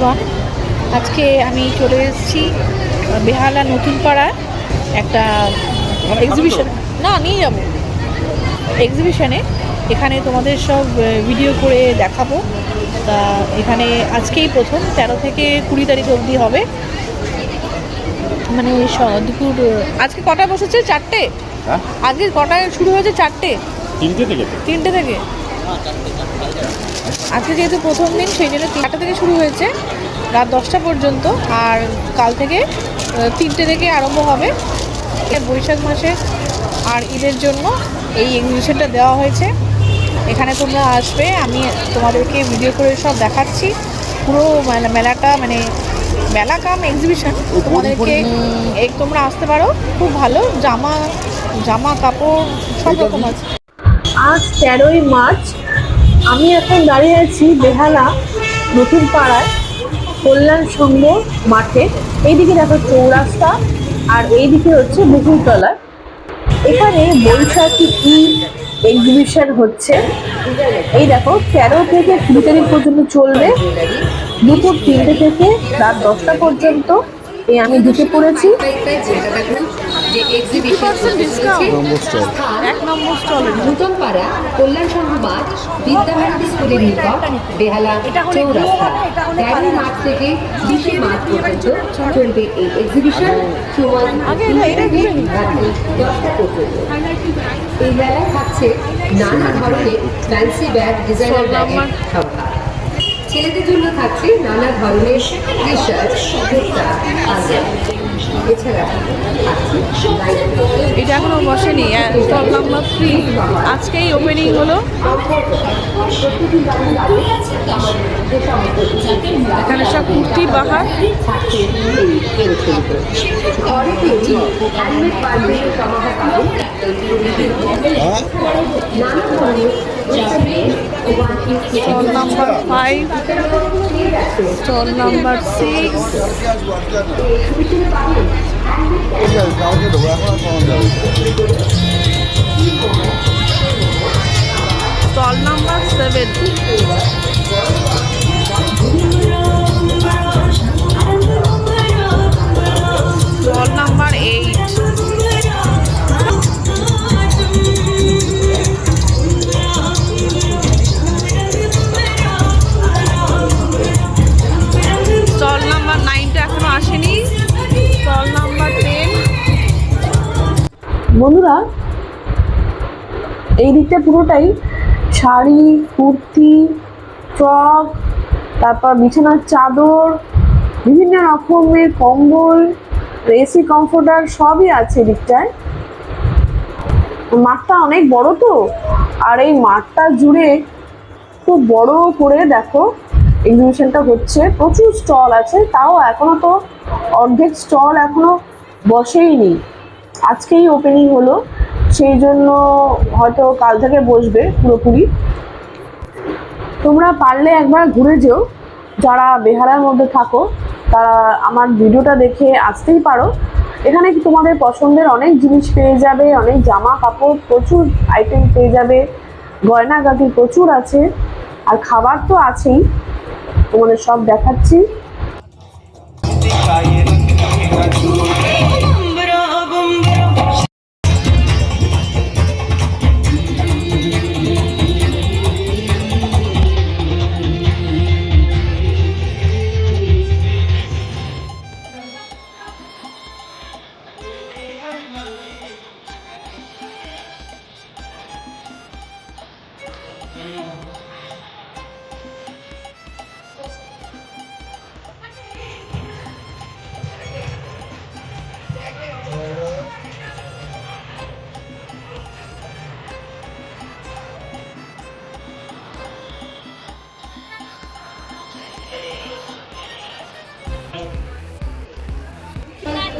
Everyone. আজকে আমি চলে এসেছি বেহালা নতুন পাড়ায় একটা এক্সিবিশন নিয়ে যাব এক্সিবিশনে। এখানে তোমাদের সব ভিডিও করে দেখাবো। তা এখানে আজকেই প্রথম 13 থেকে 20 তারিখ অবধি হবে। মানে দুপুর আজকে কটায় বসেছে? 4টে। আজকে কটায় শুরু হয়েছে? 4টে 3টে থেকে। আজকে যেহেতু প্রথম দিন সেই জন্য 3টা থেকে শুরু হয়েছে রাত 10টা পর্যন্ত। আর কাল থেকে 3টে থেকে আরম্ভ হবে। বৈশাখ মাসে আর ঈদের জন্য এই এক্সিবিশনটা দেওয়া হয়েছে। এখানে তোমরা আসবে, আমি তোমাদেরকে ভিডিও করে সব দেখাচ্ছি। পুরো মেলাটা মানে মেলা কাম এক্সিবিশন, তোমাদেরকে তোমরা আসতে পারো। খুব ভালো জামা কাপড় সব রকম আছে। আজ 13ই মার্চ। আমি এখন দাঁড়িয়ে আছি বেহালা নতুন পাড়ায় কল্যাণ সংঘ মাঠে। এইদিকে দেখো চৌরাস্তা আর এইদিকে হচ্ছে বকুলতলা। এখানে বৈশাখী ঈদ এক্সিবিশন হচ্ছে। এই দেখো 13 থেকে 20 তারিখ পর্যন্ত চলবে, দুপুর 3টে থেকে রাত 10টা পর্যন্ত। আমি ঢুকে পড়েছি। নতুন পাড়া কল্যাণ সংঘ মাঠ, বিদ্যাভারতী স্কুলের নিকট, বেহালা চৌরাস্তা। 13 মার্চ থেকে 20 মার্চ পর্যন্ত চলবে এই এক্সিবিশন। সময় 10টা পর্যন্ত। এই মেলায় থাকছে নানা ধরনের ফ্যান্সি ব্যাগ, ডিজাইনার ব্যাগের সম্ভার। ছেলেদের জন্য থাকছে নানা ধরনের টি শার্ট, কুর্তা, পাঞ্জাবি। এছাড়া এটা এখনো বসেনি, স্টল নাম্বার 3 আজকেই ওপেনিং হলো। এখানে সব কুর্তি বাহার। Stall number 5, stall number 6, stall number 7, stall number 8, stall number 9টা এখনো আসেনি, স্টল নাম্বার 10। বন্ধুরা, এই দিকটা পুরোটাই শাড়ি, কুর্তি, ফ্রক, তারপর বিছানার চাদর, বিভিন্ন রকমের কম্বল, এসি কমফোর্টার সবই আছে দিকটায়। মাঠটা অনেক বড় তো, আর এই মাঠটা জুড়ে খুব বড় করে দেখো এক্সিবিশনটা হচ্ছে। প্রচুর স্টল আছে, তাও এখনো তো অর্ধেক স্টল এখনো বসেইনি। আজকেই ওপেনিং হলো, সেই জন্য হয়তো কাল থেকে বসবে পুরোপুরি। তোমরা পারলে একবার ঘুরে যেও, যারা বেহালার মধ্যে থাকো তারা আমার ভিডিওটা দেখে আসতেই পারো। এখানে তোমাদের পছন্দের অনেক জিনিস পেয়ে যাবে, অনেক জামা কাপড়, প্রচুর আইটেম পেয়ে যাবে, গয়নাগাটি প্রচুর আছে, আর খাবার তো আছেই। তোমাদের সব দেখাচ্ছি।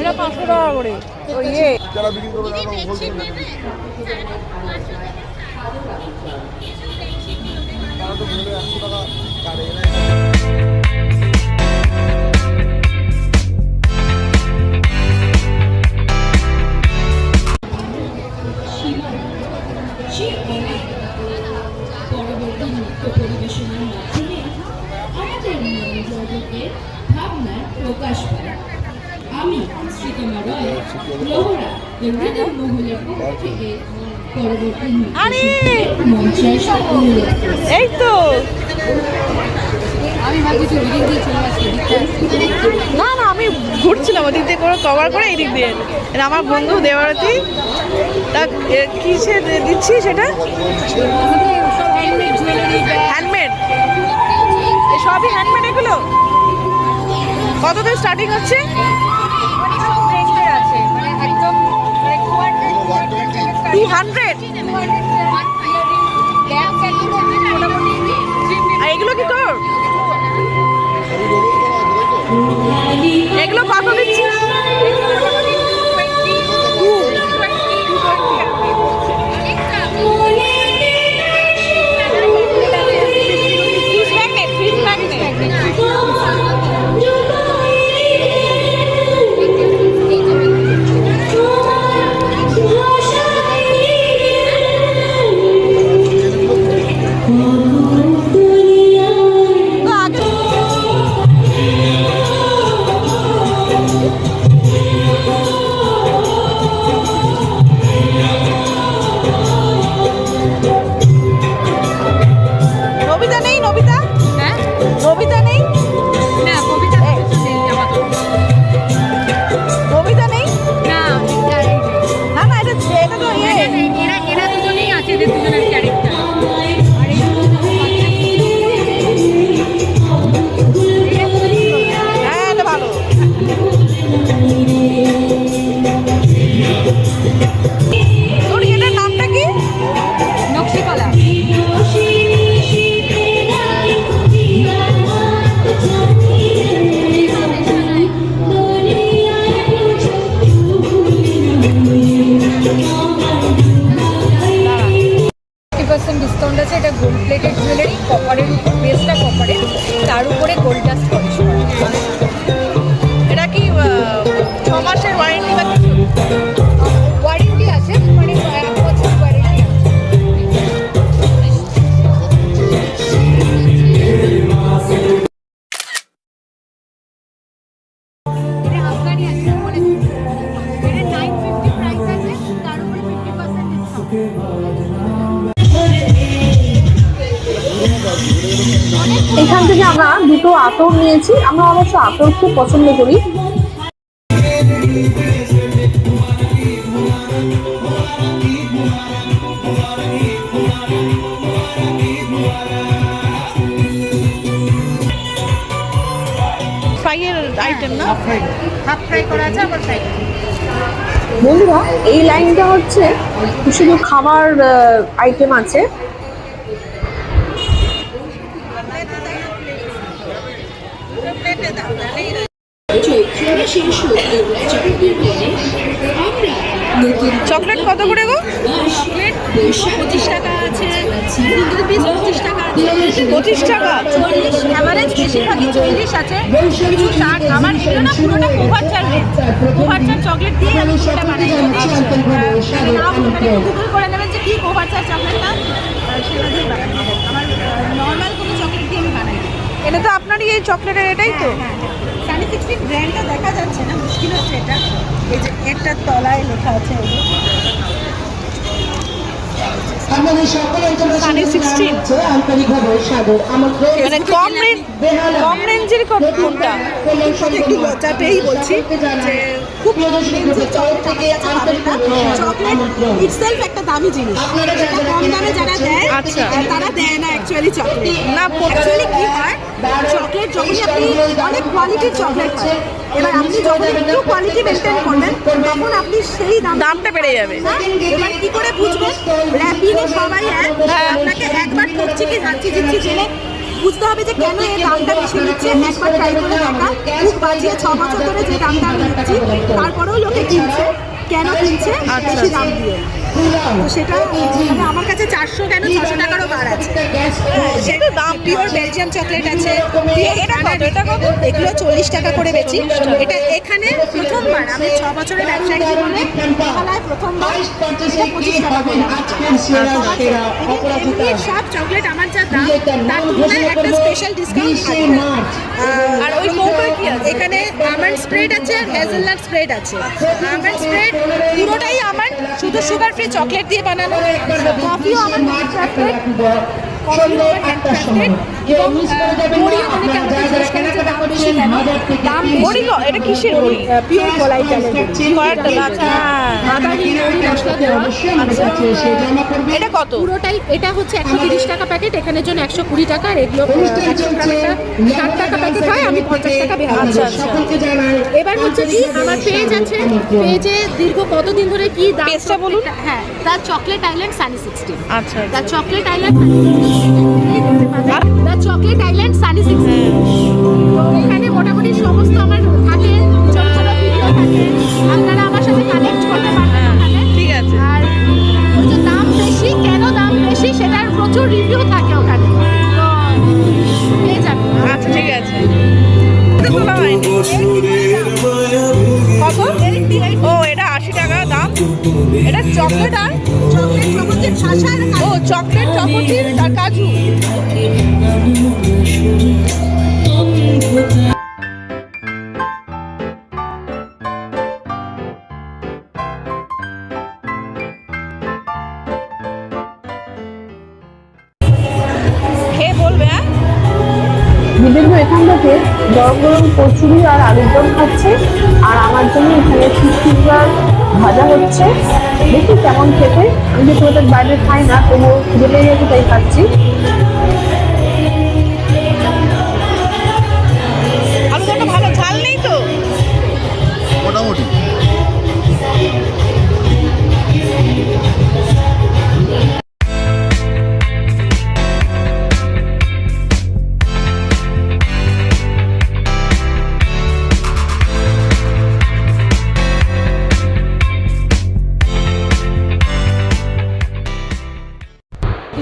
এটা 500 টাকা করে। যারা বিক্রি করবে তারা হোলসেল তারা তো বলে 100 টাকা কাটে। পরবর্তী নৃত্য পরিবেশনার মাধ্যমে আমাদের মনোযোগকে আরে এই তো না না আমি ঘুরছিলাম ওদিক দিয়ে করে কভার করে এই দিক দিয়ে। এটা আমার বন্ধু দেবারতী, তা কিসে দিচ্ছি সেটা? হ্যান্ডমেড, সবই হ্যান্ডমেড এগুলো। কত থেকে স্টার্টিং হচ্ছে? 200। আর এগুলো কি তোর? এগুলো কত দিচ্ছিস? নবিতা নেই? নবিতা? হ্যাঁ নবিতা নেই? না কবিতা নবিতা নেই? না না না এটা তো এরা দুজনেই আছে, এদের দুজনের ক্যারেক্টার। হ্যাঁ এটা ভালো। তোর এটার নামটা কি? নকশিকলা। ডিসকাউন্ট আছে। এটা গোল্ড প্লেটেড জুয়েলারি, কপারের উপর, বেসটা কপারের, তার উপরে গোল্ড ডাস্ট পলিশ করা। এটা কি 6 মাসের ওয়ারেন্টি বা কিছু? ওয়ারেন্টি আছে, মানে 1 বছর ওয়ারেন্টি আছে। এটা আফগানি আছে, মানে এটা 950 প্রাইস আছে, তার উপরে 50% ডিসকাউন্ট। এখান থেকে আমরা দুটো আতর নিয়েছি। আমরা অবশ্য আতর খুব পছন্দ করি। ফ্রাইয়ের আইটেম না? হাফ ফ্রাই করা আছে, আবার ফ্রাই। বন্ধুরা এই লাইনটা হচ্ছে শুধু খাবার আইটেম আছে। চকলেট কত করে গো? চকলেট 25 টাকা আছে, কিন্তু পিস 25 টাকা আছে। 25 টাকা? 40 এভারেজ, বেশিরভাগই 40 আছে, কিছু 60। আমার এগুলো না পুরোটা কোভারচার রেট, কোভারচার চকলেট দিয়ে আমি পুরোটা বানাই। যদি নাম গুগল করে নেবেন যে কি কোভারচার চকলেটটা, সেটা দিয়ে বানাই। আমার নর্মাল কোনো চকলেট দিয়ে আমি বানাই। এটা তো আপনারই এই চকলেটের, এটাই তো? সানি 16 ব্র্যান্ডটা দেখা যাচ্ছে না, মুশকিল হচ্ছে। এটা এই যে একটার তলায় লেখা আছে, এই যে আমাদের সকলের জন্য সানি 16 আন্তরিকভাবে সাদর আমন্ত্রণ। মানে কম রেঞ্জের কোনটা? একটু লজ্জাতেই বলছি যে খুব রেঞ্জের চকলেট থেকে চকলেট ইটসেলফ একটা দামি জিনিস। যেটা কম দামে যারা দেয়, আচ্ছা। তারা দেয় না অ্যাকচুয়ালি চকলেট। না, অ্যাকচুয়ালি কি হয়, চকলেট যখনই আপনি অনেক কোয়ালিটির চকলেট হয়, এবার আপনি যখন একটু কোয়ালিটি মেনটেন করবেন, তখন আপনি সেই দামটা বেড়ে যাবে। এবার কি করে বুঝবেন? র্যাপিংয়ে সবাই আপনাকে একবার ঠকছি কি যাচ্ছি দিচ্ছি জেনে বুঝতে হবে যে কেন এই দামটা বেশি নিচ্ছে। একবার ট্রাই করে দেখা, খুব বাজিয়ে 6 বছর ধরে যে দামটা আমি নিচ্ছি, তারপরেও লোকে কিনছে। কেন কিনছে? বেশি দাম দিয়ে। তো সেটা মানে আমার কাছে 400 কেন 600 টাকারও বার আছে। সেটা দাম পিওর বেলজিয়াম চকলেট আছে। এটা কত? এটা কত? এগুলো 40 টাকা করে বেচি। এটা এখানে প্রথমবার আমি 6 বছরের ব্যবসায়ী জীবনে বেহালায় প্রথমবার এটা 25 টাকা করে। এমনি সব চকলেট আমার যা দাম তার তুলনায় একটা স্পেশাল ডিসকাউন্ট থাকবে। আর ওই মৌটা কি আছে? এখানে আমন্ড স্প্রেড আছে আর হেজেলনাট স্প্রেড আছে। আমন্ড স্প্রেড পুরোটাই আমার শুধু সুগার ফ্রি চকলেট দিয়ে বানানো। কফিও আমার হ্যান্ডক্রাফটেড, কফিও আমার হ্যান্ডক্রাফটেড এবং বড়িও অনেকে আমাকে জিজ্ঞেস করে যে দাম বেশি কেন? দাম বড়ি এটা কিসের বড়ি? পিওর কলাই চালের বড়ি। আচ্ছা, আদা দিয়ে বড়ি মশলা দেওয়া। আচ্ছা, এটা কত? পুরোটাই এটা হচ্ছে 130 টাকা প্যাকেট, এখানের জন্য 120 টাকা। আর এগুলো 100 গ্রামেরটা 60 টাকা প্যাকেট হয়, আমি 50 টাকা বেহাল। আচ্ছা, এবার হচ্ছে কি আমার পেজ আছে, পেজে দীর্ঘ কতদিন ধরে কি দাম পেজটা বলুন। হ্যাঁ, দ্য চকলেট আইল্যান্ড সানি 16। আচ্ছা, the chocolate island the chocolate island Sunny 16। এখানে মোটামুটি সমস্ত আমার থাকে, ছোট ছোট ভিডিও থাকে, আপনারা আমার সাথে কানেক্ট করতে পারবেন ওখানে। ঠিক আছে। আর ওই যে দাম বেশি কেন, দাম বেশি সেটার প্রচুর রিভিউ থাকে ওখানে, তো পেয়ে যাবেন। আচ্ছা, ঠিক আছে। কত? ও, এটা 80 টাকা দাম। এটা চকলেট আর চকলেট চকোচিপ শাসা। ও, চকলেট চকোচিপ আর কাজু। খেয়ে বলবে। হ্যাঁ, বিভিন্ন এখান থেকে গরম গরম কচুরি আর আলুর দম খাচ্ছে, আর আমার জন্য এখানে ফিশ ফিঙ্গার ভাজা হচ্ছে। দেখি কেমন খেতে। আমি যেহেতু ওদের বাইরে খাই না, তবুও খিদে পেয়ে গেছে তাই খাচ্ছি। আলু দমটা ভালো, ঝাল নেই তো? মোটামুটি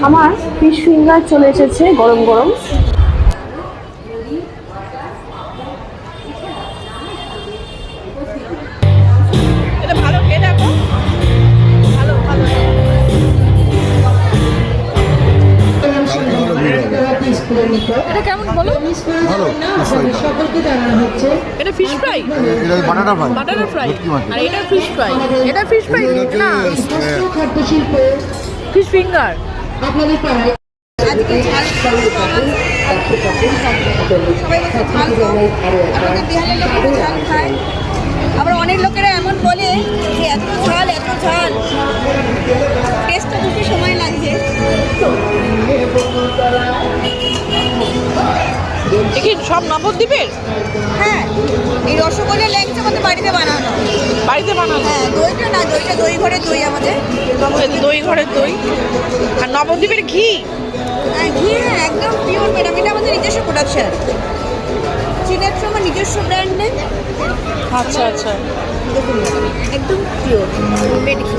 আমার ফিশ ফিঙ্গার চলে এসেছে গরম গরম। এটা ভালো, খেয়ে দেখো। ভালো ভালো। এটা কেমন বলো? ভালো সকলকে জানানো হচ্ছে এটা ফিশ ফ্রাই, এটা বানানা ফ্রাই, বাটার ফ্রাই। ভেটকি মাছ। আর এটা ফিশ ফ্রাই। এটা ফিশ ফ্রাই না, খাদ্য শিল্প ফিশ ফিঙ্গার। আপনাদের পাড়ায় আজকে ঝাল সবাই ঝাল আমাদের বিহারের লোকেরা ঝাল খায়। আবার অনেক লোকেরা এমন বলে যে এত ঝাল টেস্টটা বুঝতে সময় লাগছে। কি সব নবদ্বীপের? হ্যাঁ, এই রসগোল্লা ল্যাংচা আমাদের বাড়িতে বানানো। বাড়িতে বানানো? হ্যাঁ, দইটা না, দই ঘরের দই আমাদের। দই ঘরের দই। আর নবদ্বীপের ঘি? হ্যাঁ, ঘি একদম পিওর ম্যাডাম। এটা আমাদের নিজস্ব প্রোডাকশন। চীনের আমার নিজস্ব ব্র্যান্ড নেই। আচ্ছা আচ্ছা, দেখুন একদম পিওর হোমমেড ঘি।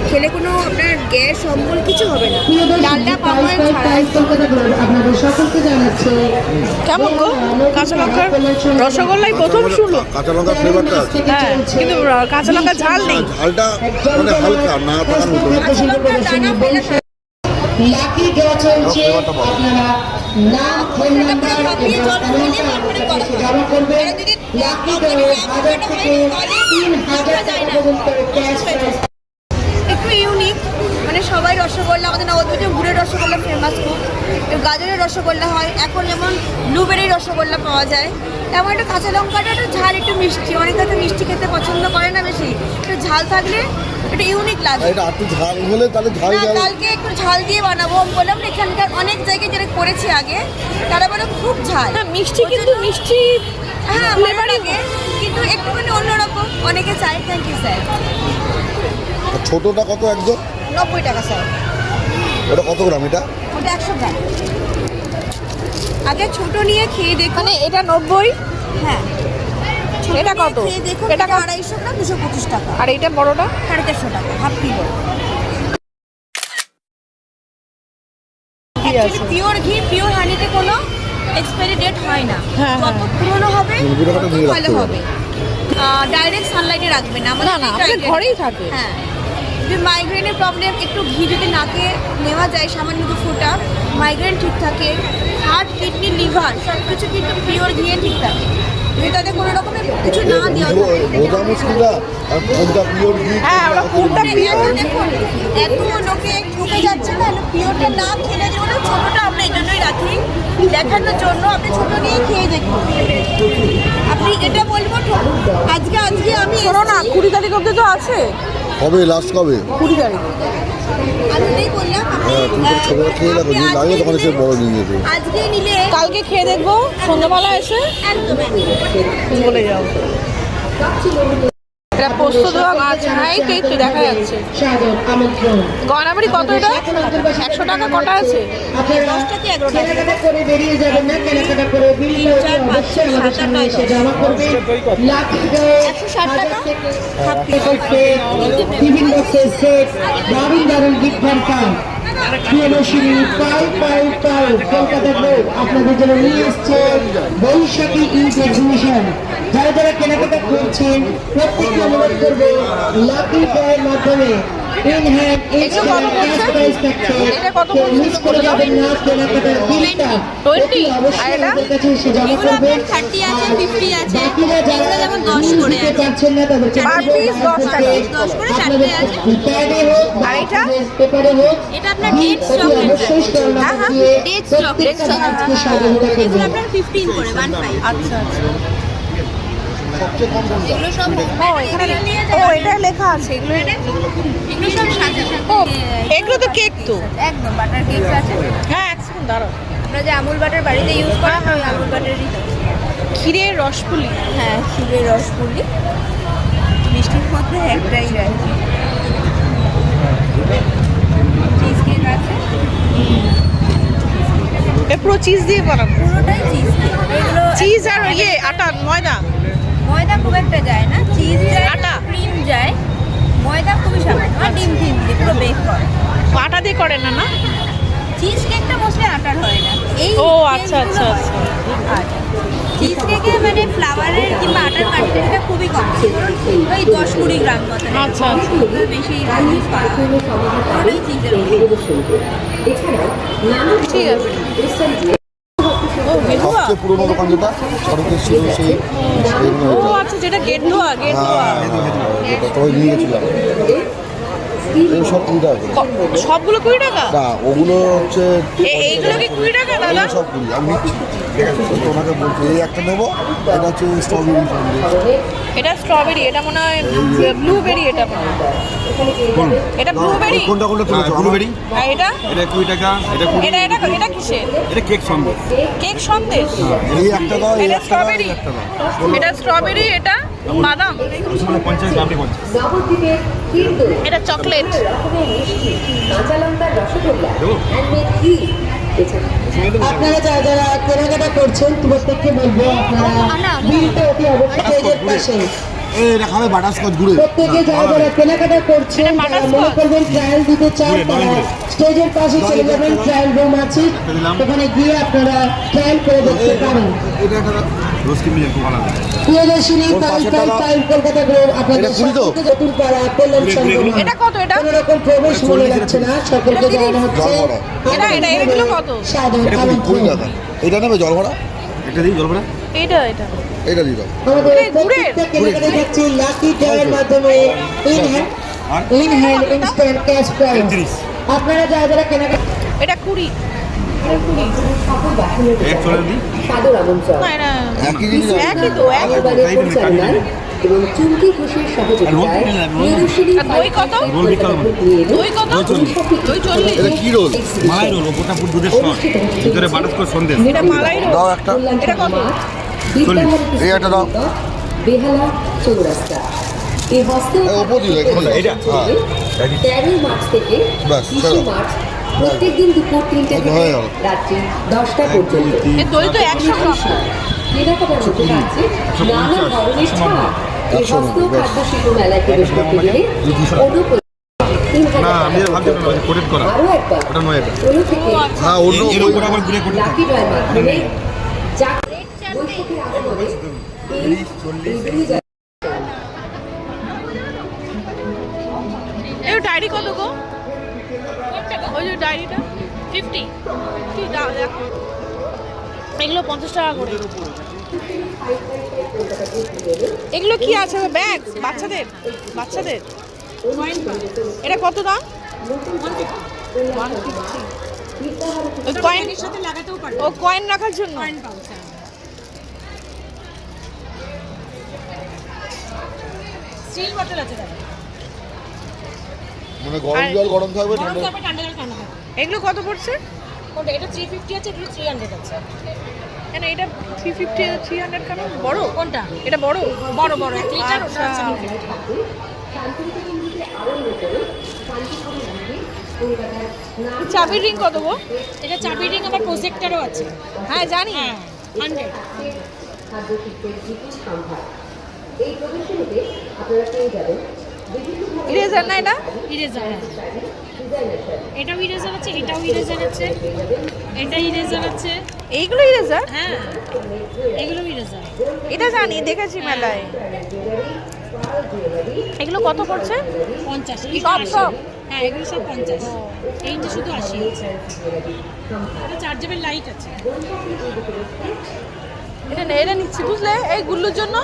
খেলে কোনো আপনার গ্যাস অম্বল কিছু হবে না। ডালটা পাওয়া ছাড়া। আপনাদের সকলকে জানাচ্ছে কেমন গো কাঁচা লঙ্কার রসগোল্লাই প্রথম শুনলো? কাঁচা লঙ্কা ফ্লেভারটা আছে, হ্যাঁ, কিন্তু কাঁচা লঙ্কা ঝাল নেই। ঝালটা মানে হালকা না থাকার মতো। কাঁচা লঙ্কার দানা পেলে লাকি ড্র চলছে। আপনারা নাম, ফোন নাম্বার এবং জমা করবেন। লাকি ড্রয়ে 1000 থেকে 3000 টাকা পর্যন্ত ক্যাশ প্রাইজ। একটু ইউনিক, মানে সবাই রসগোল্লা, আমাদের নবদ্বীপে গুড়ের রসগোল্লা ফেমাস খুব। গাজরের রসগোল্লা হয়, এখন যেমন ব্লুবেরির রসগোল্লা পাওয়া যায়। তেমন একটু কাঁচা লঙ্কাটা একটু ঝাল, একটু মিষ্টি। অনেকে হয়তো মিষ্টি খেতে পছন্দ করে না বেশি, একটু ঝাল থাকলে একটু ইউনিক লাগে। এটা একটু ঝাল হলে তাহলে ঝাল না, ঝাল। কালকে একটু ঝাল দিয়ে বানাবো বললাম না, এখানকার অনেক জায়গায় যেটা করেছি আগে তারা বলে খুব ঝাল। মিষ্টি কিন্তু মিষ্টি, হ্যাঁ ভালো লাগে, কিন্তু একটুখানি অন্যরকম অনেকে চায়। Thank you sir. ছোটটা কত একদম? 90 টাকা স্যার। ওটা কত গ্রাম? এটা ওটা 100 গ্রাম। আগে ছোট নিয়ে খেয়ে দেখুন। মানে এটা 90? হ্যাঁ। এটা কত? এটা 250 গ্রাম 225 টাকা। আর এটা বড়টা 450 টাকা, হাফ কিলো। আছে। পিওর ঘি পিওর হানিতে কোনো এক্সপায়ারি ডেট হয় না, হ্যাঁ, যত পুরনো হবে ভিডিওটা তত নিয়ে ভালো রাখতে হবে। ডাইরেক্ট সানলাইটে রাখবেন না, না না আমাদের ঘরেই থাকে। হ্যাঁ, যদি মাইগ্রেনের প্রবলেম, একটু ঘি যদি নাকে নেওয়া যায় সামান্য দু ফোঁটা, মাইগ্রেন ঠিক থাকে, হার্ট কিডনি লিভার সব কিছু কিন্তু পিওর ঘিয়ে ঠিক থাকে। যদি তাদের কোনো রকমের কিছু না দেওয়া থাকে। বোঝা মুশকিল না, আর কোনটা পিওর ঘি হ্যাঁ ওরা কোনটা পিওর। দেখুন এত লোকে ঠকে যাচ্ছে না, পিওরটা না খেলে যেমন ছোটটা আমরা এই জন্যই রাখি, দেখানোর জন্য। আপনি ছোট নিয়ে খেয়ে দেখুন, আপনি এটা বলবো আজকে আমি শোনো না 20 তারিখ অব্দি তো আছে। কবে লাস্ট কবে? 20 তারিখ। আজকেই বললাম হ্যাঁ তুমি তো ছোটো খেয়ে রাখো, যদি লাগে তখন এসে বড় নিয়ে যেতে। আজকে নিলে কালকে খেয়ে দেখবো সন্ধ্যাবেলা এসে একদম চলে যাও। এটা পোস্ত দেওয়া মাছ, হ্যাঁ এই তো দেখা যাচ্ছে। সাদর আমন্ত্রণ। গয়নাবাড়ি কত এটা? 100 টাকা কটা আছে? আপনারা 10 টাকা 11 টাকা। কেনাকাটা করে বেরিয়ে যাবেন না, কেনাকাটা করে বিল অবশ্যই আমাদের সামনে এসে জমা করবেন। লাকি ড্র 160 টাকা টিফিন বক্সের সেট, দারুণ দারুণ গিফট হ্যাম্পার, প্রিয়দর্শিনী পাই পাই পাই কলকাতা বোর্ড আপনাদের জন্য নিয়ে এসছে বৈশাখী ঈদ এক্সিবিশন। যারা যারা কেনাকাটা করছেন প্রত্যেককে অনুরোধ করবো লাকি ড্রয়ের মাধ্যমে ইন হ্যান্ড এগুলো কত ক্যাশ পড়ছে? প্রাইজ থাকছে। এটা কত কেউ পড়ছে? মিস করে যাবেন না, কেনাকাটার বিলটা 20? আর অবশ্যই এটা? আমাদের কাছে এসে জমা এগুলো করবেন। আপনার 30 আছে 50 আছে, বাকিরা যারা এগুলো যেমন 10 করে দিতে আছে। পারছেন না তাদেরকে Per piece 10 টাকা। 10 করে 4টে আপনাদের আছে। প্যাডে হোক বা আর এটা? আপনাদের পেপারে হোক, এটা আপনার বিল ডেটস অতি চকলেট অবশ্যই স্টল হ্যাঁ, নাম্বার হ্যাঁ, দিয়ে ডেটস প্রত্যেকটা চকলেট। ব্রাঞ্চকে স্বাগত এগুলো করবেন। আপনার 15 করে 15। আচ্ছা আচ্ছা। সবচেয়ে কম কোনটা? এগুলো সব ও এখানে এটা লেখা আছে এগুলো। এগুলো সব সাথে ও এগুলো তো কেক তো। একদম বাটার কেক আছে। হ্যাঁ এক সেকেন্ড দাঁড়াও। আমরা যে আমুল বাটার বাড়িতে ইউজ করি, ওই আমুল বাটারই তো। ক্ষীরের রসপুলি। হ্যাঁ, ক্ষীরের রসপুলি মিষ্টির মধ্যে একটাই আছে। চিজ কেক আছে, এটা পুরো চিজ দিয়ে বানাবো। পুরোটাই চিজ কেক। এগুলো চিজ আর ইয়ে আটা ময়দা। ময়দা খুব একটা যায় না, চিজ যায়, আটা। ক্রিম যায়, ময়দা খুবই সামান্য, আর ডিম টিম দিয়ে পুরো বেক করে। আটা দিয়ে করেন না না? চিজ কেকটা মোস্টলি আটার হয় না। এই ও আচ্ছা আচ্ছা আচ্ছা। চিজ কেকে মানে ফ্লাওয়ারের কিংবা আটার কন্টেন্টটা খুবই কম, ওই 10-20 গ্রাম মতো। আচ্ছা আচ্ছা। বেশি ইউজ করা হয় না। পুরোটাই চিজের উপর। এছাড়াও নানা ঠিক আছে। ও গেটুয়া। সবচেয়ে পুরোনো দোকান যেটা সড়কের ছিল সেই ও আচ্ছা যেটা গেটুয়া গেটুয়া। যেটা তো নিয়ে গেছিলাম এই সব 20 টাকা করে। সবগুলো 20 টাকা? না ওগুলো হচ্ছে এইগুলো কি 20 টাকা দাদা? এগুলো সব 20 আমি নিচ্ছি। তো ওনাকে বলছি এই একটা নেবো, এটা হচ্ছে স্ট্রবেরি সন্দেশ। এটা স্ট্রবেরি, এটা মনে হয় ব্লুবেরি, এটা মনে হয়। এটা ব্লুবেরি। কোনটা কোনটা তুলেছো? ব্লুবেরি আর এটা এটা 20 টাকা, এটা 20, এটা এটা এটা কিসের? এটা কেক সন্দেশ। কেক সন্দেশ। এই একটা দাও, এই এটা একটা দাও, এই স্ট্রবেরি। একটা দাও। এটা স্ট্রবেরি, এটা বাদাম, রসমালাই 50, আপনি 50। নবদ্বীপের কিন্তু এটা চকলেট। রকমের মিষ্টি, কাঁচা লঙ্কার রসগোল্লা, হ্যান্ডমেড ঘি, এছাড়া আপনারা যারা যারা কেনাকাটা করছেন প্রত্যেককে বলবো আপনারা বিলটা অতি অবশ্যই স্টেজের পাশে। এই এটা খাবে বাটারস্কচ ঘুরে। প্রত্যেকে যারা যারা কেনাকাটা করছেন এটা তারা butterscotch। মনে করবেন ট্রায়াল দিতে চান, তারা স্টেজের পাশে চলে যাবেন, ট্রায়াল রুম আছে, ওখানে গিয়ে আপনারা ট্রায়াল করে দেখতে পারেন। এটা একটা দাও। রোজ কিমি খুব ভালো লাগে। প্রিয়দর্শিনী ওর পাই পাশেরটা পাই দাও। পাই কলকাতা গ্রুপ আপনাদের এটা কুড়ি তো? সকলকে নতুন পাড়া কল্যাণ সংগঠন। এটা কত এটা? কোনো রকম প্রবেশ মনে লাগছে না, সকলকে জানানো হচ্ছে জল ভরা। এটা এগুলো কত? সাদর এটা 20 আমন্ত্রণ। টাকা। এটা নেবে জল ভরা? একটা দিই জল ভরা। এটা এটা এটা দিয়ে দাও। আমাদের এই গুড়ের? প্রত্যেকটা কেনাকাটা যাচ্ছে লাকি ড্রয়ের মাধ্যমে in hand instant cash prize. 30। আপনারা যারা যারা কেনাকাটা এটা 20। এক চলে দিই। সাদর আমন্ত্রণ না এটা একই জিনিস আছে। একই তো এক। পরিবারের পরিচালনায় এবং চুমকি ঘোষের সহযোগিতায় প্রিয়দর্শিনী দই কত? রোল বিকাল হবে। দই কত? দই 40। এটা কি রোল? মালাই রোল, ওপরটা পুরো দুধের সর, ভিতরে বাটারস্কচ সন্দেশ। এটা মালাই রোল। দাও একটা। এটা কত? এই একটা দাও। বেহালা চৌরাস্তা এই হস্ত এই ওপর দিলে কোনটা? এটা? হ্যাঁ। 13 মার্চ থেকে ব্যাস, 20 চলো। মার্চ প্রত্যেকদিন দুপুর 3টে হয়ে থেকে গেল। রাত্রি 10টা পর্যন্ত এই দই তো 100 গ্রাম। কেনাকাটার মধ্যে থাকছে নানা ধরনের ছাড়। এই 100 হস্ত ব্যাস। খাদ্য শিল্প মেলায় প্রবেশ করতে গেলে অনুপ্রবেশ না আমি ভাবছি কোটেড করা আরও একবার ওটা নয় এটা কোনো থেকে হ্যাঁ অন্য এর উপর আবার ঘুরে কোটেড লাকি ড্রয়ের মাধ্যমে বৈঠকের আগমনে এগিয়ে যায়। এই ডায়েরি কত গো? ওই যে ডায়েরিটা 50 কি দাও দেখো, এগুলো 50 টাকা করে। এগুলো কি আছে? ব্যাগ বাচ্চাদের বাচ্চাদের এটা কত দাম? 150 কয়েনের সাথে লাগাতেও পারবে, ও কয়েন রাখার জন্য। স্টিল বটল আছে দাদা, মানে গরম জল গরম থাকবে, ঠান্ডা ঠান্ডা জল ঠান্ডা থাকবে। এগুলো কত পড়ছে? কোনটা? এটা 350 আছে, এগুলো 300 আছে। কেন এটা 350 আর 300 কেন? বড় কোনটা? এটা বড় বড় বড় 1 লিটার। আচ্ছা। চাবির রিং কত গো? এটা চাবি রিং আবার প্রজেক্টরও আছে। হ্যাঁ জানি। হ্যাঁ 100। এই প্রদর্শনীতে আপনারা পেয়ে যাবেন ইরেজার না এটা? ইরেজার, এটাও ইরেজার আছে, এটাও ইরেজার আছে, এটা ইরেজার আছে। এইগুলো ইরেজার? হ্যাঁ এগুলো ইরেজার। এটা জানি, দেখেছি মেলায়। এগুলো কত পড়ছে? 50। সব সব? হ্যাঁ এগুলো সব 50। এইটা শুধু 80 আছে। এটা চার্জেবল লাইট আছে। এটা নিচ্ছি বুঝলে, এই গুল্লুর জন্য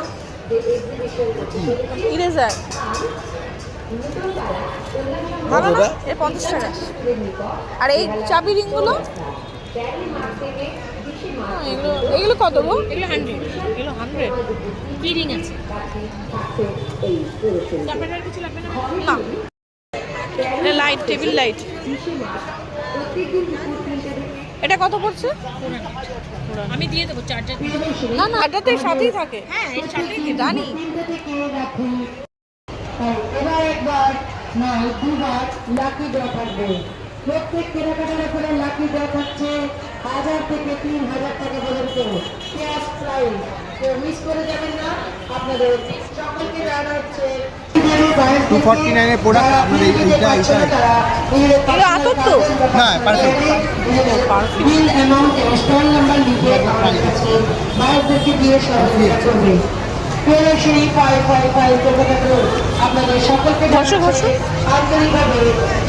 ইরেজার ভালো না? এ 50 টাকা। আর এই চাবি রিংগুলো এগুলো এগুলো কত গো? এগুলো 100। এগুলো 100। কি রিং আছে? তারপরে আর কিছু লাগবে না? না, এটা লাইট, টেবিল লাইট। এটা কত পড়ছে? আমি দিয়ে দেবো চার্জার। না না, এটাতে সাথেই থাকে। হ্যাঁ এর সাথেই জানি। এবার একবার নয় দুবার লাকি ড্র থাকবে। প্রত্যেক কেনাকাটার উপরে লাকি ড্র থাকছে 1000 থেকে 3000 টাকা পর্যন্ত ক্যাশ প্রাইজ। কেউ মিস করে যাবেন না। আপনাদের সকলকে জানা হচ্ছে 249 এর প্রোডাক্ট আপনাদের এইটা এগুলো আতর তো? হ্যাঁ পারফেক্ট। বিল অ্যামাউন্ট এবং স্টল নাম্বার লিখে আমাদের কাছে বাইরদেরকে দিয়ে সহযোগিতা করবে। প্রিয়দর্শিনী 555 কলকাতা রোড। আপনাদের সকলকে বসো, বসো। আন্তরিকভাবে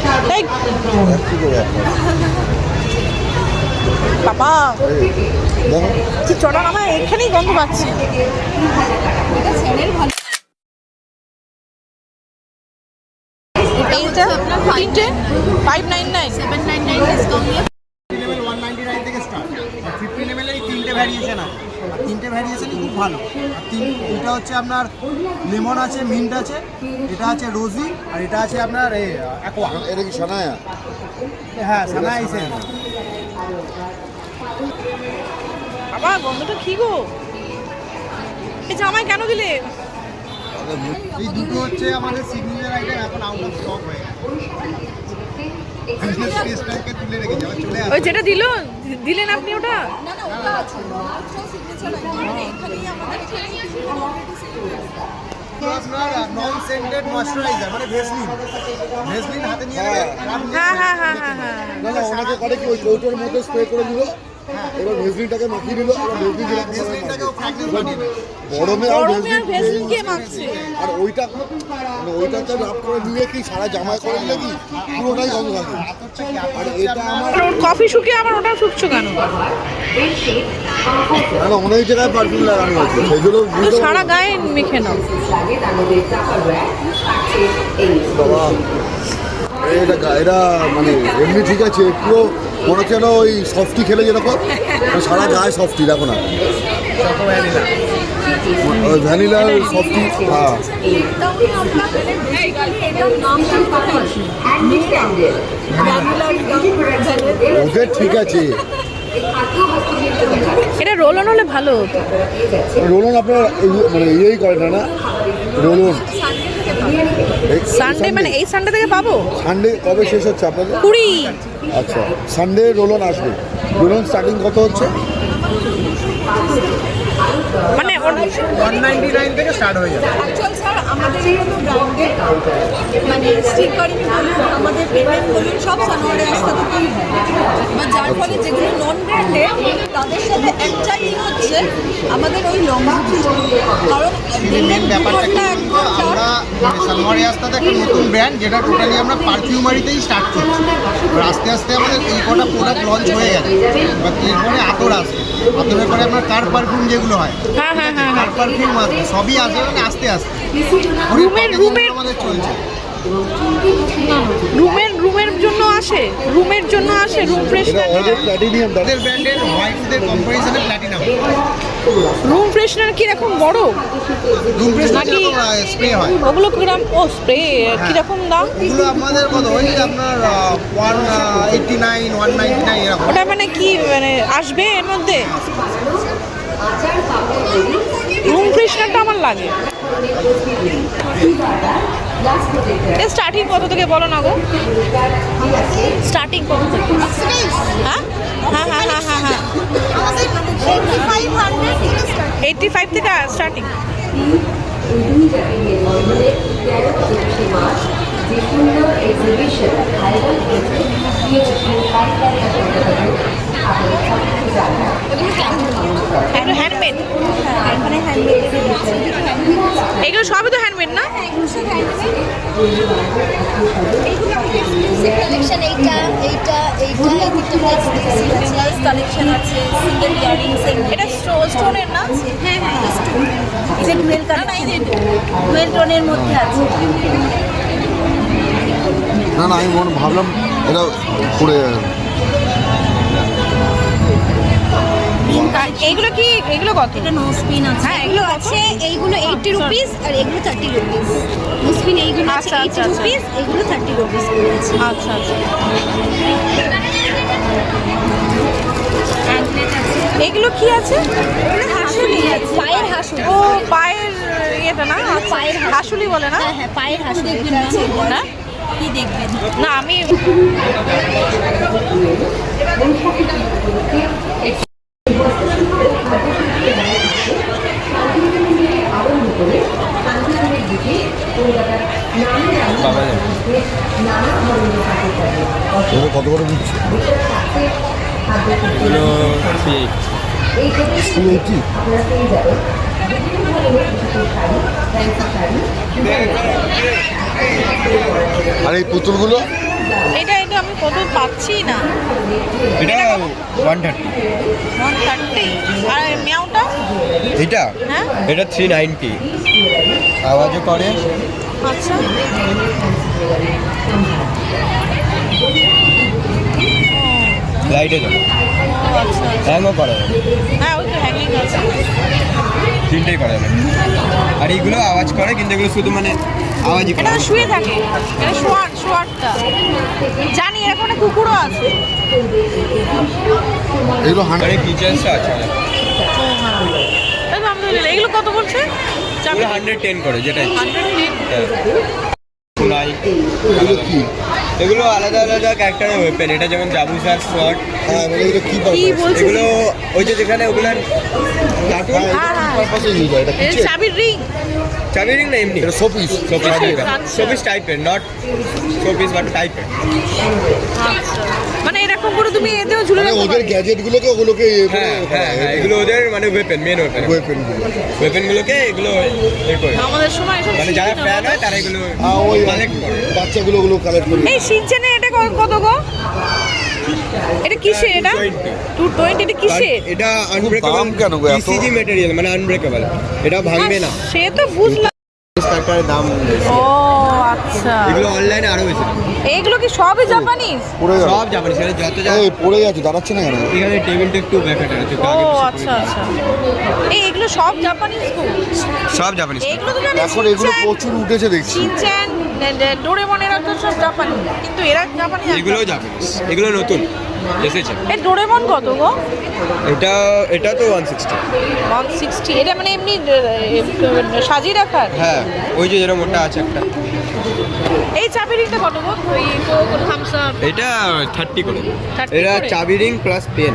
স্বাগত এই। আমন্ত্রণ। বাবা কি চড়া, আমার এখানেই গন্ধ পাচ্ছি। এইটা তিনটে 599 799 ডিসকাউন্ট দিয়ে 199 থেকে স্টার্ট। 15 ml এই তিনটে ভ্যারিয়েশন আছে, আর তিনটে ভ্যারিয়েশনই খুব ভালো। আর এটা হচ্ছে আপনার লেমন আছে, মিন্ট আছে, এটা আছে রোজি, আর এটা আছে আপনার অ্যাকোয়া। এটা কি সানায়া? হ্যাঁ সানা আইসে। বাবা গন্ধটা কি গো? এই জামাই কেন দিলে? এই দুটো হচ্ছে আমাদের সিগনেচার আইটেম, এখন আউট অফ স্টক হয়ে গেছে। স্পেসটাকে তুলে রেখেছি, আবার চলে আসবে। ওই যেটা দিলেন আপনি ওটা? আপনার নন সেন্টেড ময়শ্চারাইজার মানে ভেসলিন হাতে নিয়ে হ্যাঁ হ্যাঁ হ্যাঁ হ্যাঁ হ্যাঁ। না না, ওনাকে করে কি ওই কৌটোর মধ্যে স্প্রে করে দিল, এবার ভেসলিনটাকে মাখিয়ে দিল, এবার ভেসলিনটাকেও ফ্র্যাগনেন্স বানিয়ে দেবে। গরমে আর গরমে আর ভেসলিন কে মাখছে? আর ওইটাতে রাপ করে দিয়ে কি সারা জামা করে দিলে কি পুরোটাই গন্ধ থাকে। আর এটা আমার ওর কফি শুকিয়ে আমার ওটা শুকছো কেন? না না, অনেক জায়গায় পারফিউম লাগানো আছে, সেগুলো তো বুঝতে সারা পারবো। গায়ে মেখে নাও। বাবা এটা মানে এমনি ঠিক আছে, পুরো মনে হচ্ছে যেন ওই সফটি খেলে যেরকম সারা গায়ে সফটি। দেখো না ওই ভ্যানিলা সফটি। হ্যাঁ ওদের ঠিক আছে। এটা রোল অন হলে ভালো হতো। রোলন আপনার মানে ইয়েই করে না, না রোলন সানডে মানে এই সানডে থেকে পাবো? সানডে কবে শেষ হচ্ছে আপনাদের? 20। আচ্ছা, সানডে রোলন আসবে। রোলন স্টার্টিং কত হচ্ছে? মানে 199 থেকে স্টার্ট হয়ে যাবে। স্যার আমাদের মানে স্টিকারিং বলুন আমাদের পেমেন্ট বলুন সব সানোয়ারে রাস্তা থেকেই হয় এবার যার ফলে যেগুলো নন ব্র্যান্ডেড তাদের সাথে একটাই হচ্ছে আমাদের ওই লং কারণ মেন ব্যাপারটা কি আমরা সানোয়ারে রাস্তাতে একটা নতুন ব্র্যান্ড যেটা টোটালি আমরা পারফিউমারিতেই স্টার্ট করছি এবার আস্তে আস্তে আমাদের এই কটা প্রোডাক্ট লঞ্চ হয়ে গেছে এবার এরপরে আতর আসবে আতরের পরে আপনার কার পারফিউম যেগুলো হয় হ্যাঁ হ্যাঁ হ্যাঁ কার পারফিউম আসবে সবই আসবে মানে আস্তে আস্তে রুমের আমাদের চলছে রুমের জন্য আসে রুম এটা ফ্রেশনার অলরেডি প্ল্যাটিনিয়াম আমাদের ব্র্যান্ডের হোয়াইটদের কম্পারিজনে প্ল্যাটিনাম রুম ফ্রেশনার কিরকম বড় রুম ফ্রেশ নাকি স্প্রে হয় ওগুলো কিরকম ও স্প্রে কিরকম দাম ওগুলো আমাদের কত ওই আপনার 189 199 এরকম ওটা মানে কি মানে আসবে এর মধ্যে রুম ফ্রেশনারটা আমার লাগে স্টার্টিং কত থেকে বলো না গো স্টার্টিং কত থেকে হ্যাঁ হ্যাঁ হ্যাঁ হ্যাঁ হ্যাঁ হ্যাঁ 85 থেকে স্টার্টিং হ্যান্ডমেড এগুলো সবই তো হ্যান্ডমেড না কালেকশন এইটা কালেকশন আছে সিঙ্গেল ইয়ারিংস এটা স্টোনের না হ্যাঁ হ্যাঁ স্টোন যে ডুয়েল কালেকশন ডুয়েল টোনের মধ্যে আছে না আমি ভাবলাম এটা পড়ে এগুলো কত এটা নো স্পিন আছে হ্যাঁ, এগুলো এগুলো আছে এইগুলো 80 রুপিস আর এগুলো 30 রুপিস নো স্পিন এইগুলো আছে আচ্ছা, আচ্ছা, 80 রুপিস এগুলো 30 রুপিস করে আছে আচ্ছা আচ্ছা এগুলো কি আছে হাসুলি আছে পায়ের হাসুলি ও পায়ের ইয়েটা না পায়ের হাসুলি বলে না হ্যাঁ হ্যাঁ পায়ের হাসুলি দেখবেন আছে না কি দেখবেন না আমি এটা কত করে দিচ্ছে 380 আর এই পুতুলগুলো এটা আমি কত পাচ্ছি না এটা 130 130 আর মিয়াওটা এটা হ্যাঁ এটা 390 আওয়াজও করে আচ্ছা লাইটে জ্বলে আচ্ছা হ্যাংও করে না হ্যাঁ ওই তো হ্যাঙ্গিং আছে তিনটেই করে না আর এইগুলো আওয়াজ করে কিন্তু এগুলো শুধু মানে আওয়াজই করে এটা তো শুয়ে থাকে এটা শোয়ারটা জানি এরকম একটা কুকুরও আছে এগুলো আরে কিচেনসটা আছে আলহামদুলিল্লাহ এগুলো কত বলছে এগুলো 110 করে যেটা 110 ফুলাই এগুলো কি এগুলো আলাদা আলাদা ক্যারেক্টারের ওয়েপেন এটা যেমন জাবুসার শট হ্যাঁ মানে এগুলো কি কি বলছে এগুলো ওই যে যেখানে ওগুলো কার্টুন পারপাসে ইউজ হয় এটা এর কিচেন চাবির রিং চাবি রিং না এমনি এটা শোপিস আচ্ছা। শোপিস টাইপের নট শোপিস বাট টাইপের আচ্ছা মানে এরকম করে তুমি এতেও ঝুলে মানে রাখতে ওদের পারো গ্যাজেটগুলোকে ওগুলোকে হ্যাঁ হ্যাঁ হ্যাঁ এগুলো ওদের মানে ওয়েপেন মেন ওয়েপেন ওয়েপেনগুলো ওয়েপেনগুলোকে এগুলো এ করে আমাদের সময় এসব মানে যারা ছিল না। ফ্যান হয় তারা এগুলো ওই কালেক্ট করে বাচ্চাগুলো ওগুলো কালেক্ট করে এই সিনচেনে এটা কত গো এটা কিসের এটা 220 এটা কিসের এটা আনব্রেকেবল দাম কেন গো এত? ইসিজি ম্যাটেরিয়াল মানে আনব্রেকেবল এটা ভাঙবে না সে তো বুঝলাম স্টার্টারের দাম ও আচ্ছা এগুলো অনলাইনে আরো বেশি এইগুলো কি সবই জাপানিজ পড়ে গেল সব জাপানিজ এখানে যত যা এই পড়ে যাচ্ছে দাঁড়াচ্ছে না কেন এখানে টেবিলটা একটু ব্যাকাটা আছে ও আচ্ছা আচ্ছা এগুলো সব জাপানিজ তো সব জাপানিজ এগুলো তো জানি এখন এগুলো প্রচুর উঠেছে দেখছি শিনচ্যান ডোরেমন এরা তো সব জাপানি কিন্তু এরা জাপানি এগুলোও জাপানিজ এগুলো নতুন এসেছে এই ডোরেমন কত গো এটা তো 160 160 এটা মানে এমনি সাজিয়ে রাখার হ্যাঁ ওই যে যেরকম ওটা আছে একটা এই চাবি রিংটা কত গো ওই থামস আপ এটা 30 করে 30 এটা করে? চাবি রিং প্লাস পেন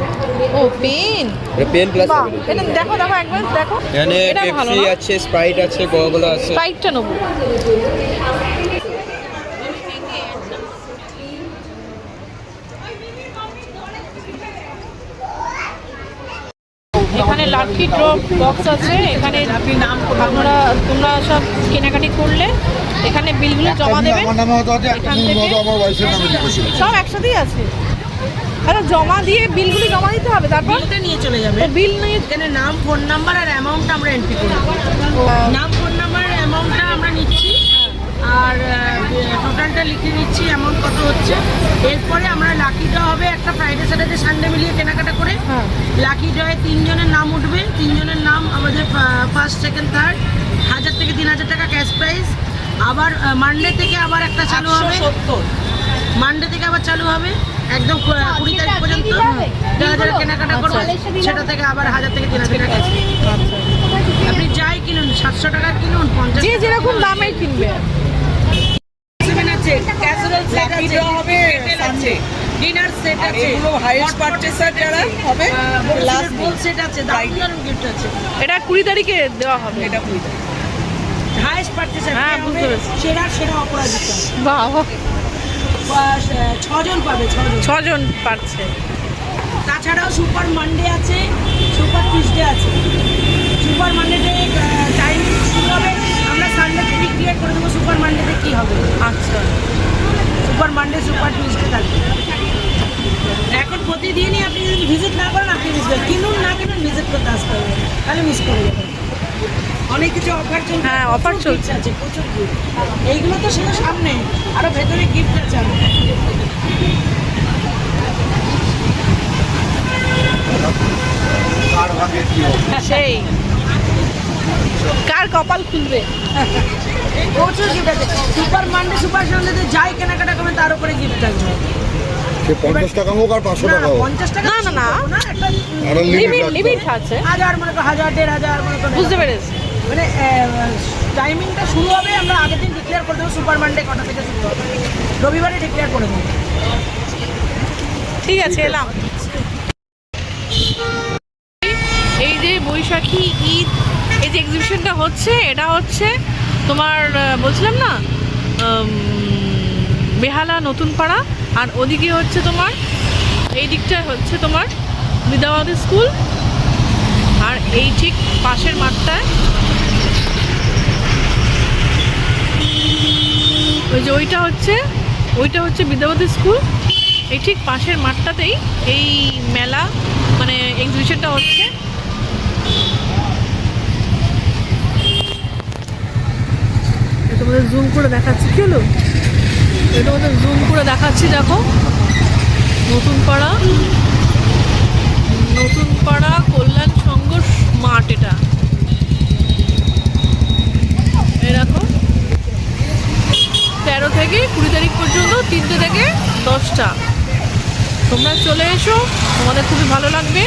ও পেন এটা পেন প্লাস বাহ চাবি ring। এটা দেখো একবার দেখো এখানে এটা ভালো পেপসি না আছে স্প্রাইট আছে কোকা কোলা আছে স্প্রাইটটা নেবো লাকি ড্র বক্স আছে এখানে। তোমরা সব কেনাকাটি করলে এখানে বিলগুলো জমা দেবে। আমার নামে হতে হতে একটা এখান বিল থেকে হতো আমার ওয়াইফের নামে লিখেছিল। সব একসাথেই আছে। আচ্ছা, জমা দিয়ে বিলগুলি জমা দিতে হবে, তারপর বিলটা নিয়ে চলে যাবে। তো বিল নিয়ে এখানে নাম, ফোন নাম্বার আর অ্যামাউন্টটা আমরা এন্ট্রি করি। নাম, ফোন নাম্বার, অ্যামাউন্টটা আমরা নিচ্ছি আর টোটালটা লিখে নিচ্ছি অ্যামাউন্ট কত হচ্ছে। এরপরে আমরা লাকি ড্র হবে একটা ফ্রাইডে স্যাটারডে সানডে মিলিয়ে কেনাকাটা করে। লাকি ড্রয়ে 3 জনের নাম উঠবে। 3 জনের নাম আমাদের ফার্স্ট, সেকেন্ড, থার্ড 1000 থেকে 3000 টাকা ক্যাশ প্রাইজ। আবার মানডে থেকে আবার একটা চালু হবে। মানডে থেকে আবার চালু হবে একদম 20 তারিখ পর্যন্ত। যারা যারা কেনাকাটা করবে সেটা থেকে আবার 1000 থেকে 3000 টাকা ক্যাশ। আপনি যাই কিনুন, 700 টাকা কিনুন, 50 যে যেরকম দামের কিনবে। আছে, ক্যাসারোল সেট আছে, হবে আছে, ডিনার সেট আছে, এগুলো হাইয়েস্ট পারচেজার যারা হবে লাস্ট ফুল সেট আছে, দারুণ গিফট আছে। এটা 20 তারিখে দেওয়া হবে। এটা 20 তারিখ হাইয়েস্ট পারচেজার। হ্যাঁ, বুঝতে পেরেছি। সেরা অপরাজিতা বাবা, 6 জন পাবে, 6 জন পাচ্ছে। তাছাড়াও সুপার মানডে আছে, সুপার টিউসডে আছে। সুপার মানডেতে টাইমিং শুরু হবে, আমরা সানডে থেকে ক্লিয়ার করে দেবো সুপার মানডেতে কী হবে। আচ্ছা, সুপার মানডে, সুপার টিউসডে থাকবে। এখন প্রতিদিনই আপনি যদি ভিজিট না করেন আপনি মিস করেন, কিনুন না কিনুন ভিজিট করতে আসতে হবে, তাহলে মিস করে যাবেন। অনেক কিছু অফার চলছে। হ্যাঁ, অফার চলছে। আছে প্রচুর গিফট। এইগুলো তো শুধু সামনে, আরও ভেতরে গিফট আছে। কার ভাগে কি হবে? সেই কার কপাল খুলবে। প্রচুর গিফট আছে। সুপার মানডে, সুপার সানডেতে যাই কেনাকাটা করবে তার উপরে গিফট থাকবে। সে 50 টাকা হোক আর 500 টাকা হোক। 50 টাকা না, না, না। একটা আরো লিমিট আছে। 1000 মনে করো, 1000, 1500 মনে করো। বুঝতে পেরেছি। মানে টাইমিংটা শুরু হবে, আমরা আগের দিন ডিক্লেয়ার করে দেবো সুপার মানডে কটা থেকে শুরু হবে। রবিবারে ডিক্লেয়ার করে দেবো। ঠিক আছে, এলাম। এই যে বৈশাখী ঈদ, এই যে এক্সিবিশনটা হচ্ছে, এটা হচ্ছে তোমার বলছিলাম না বেহালা নতুন পাড়া, আর ওদিকে হচ্ছে তোমার এই দিকটা হচ্ছে তোমার বিদ্যাবাদী স্কুল, আর এই ঠিক পাশের মাঠটায় ওই যে ওইটা হচ্ছে বিদ্যাবাদী স্কুল। এই ঠিক পাশের মাঠটাতেই এই মেলা মানে এক্সিবিশনটা হচ্ছে। তোমাদের জুম করে দেখাচ্ছি, কি হলো এটা তোমাদের জুম করে দেখাচ্ছি। দেখো, নতুন পাড়া কল্যাণ সংঘ মাঠ। এটা এরকম 13 থেকে 20 তারিখ পর্যন্ত, 3টে থেকে 10টা। তোমরা চলে এসো, তোমাদের খুবই ভালো লাগবে।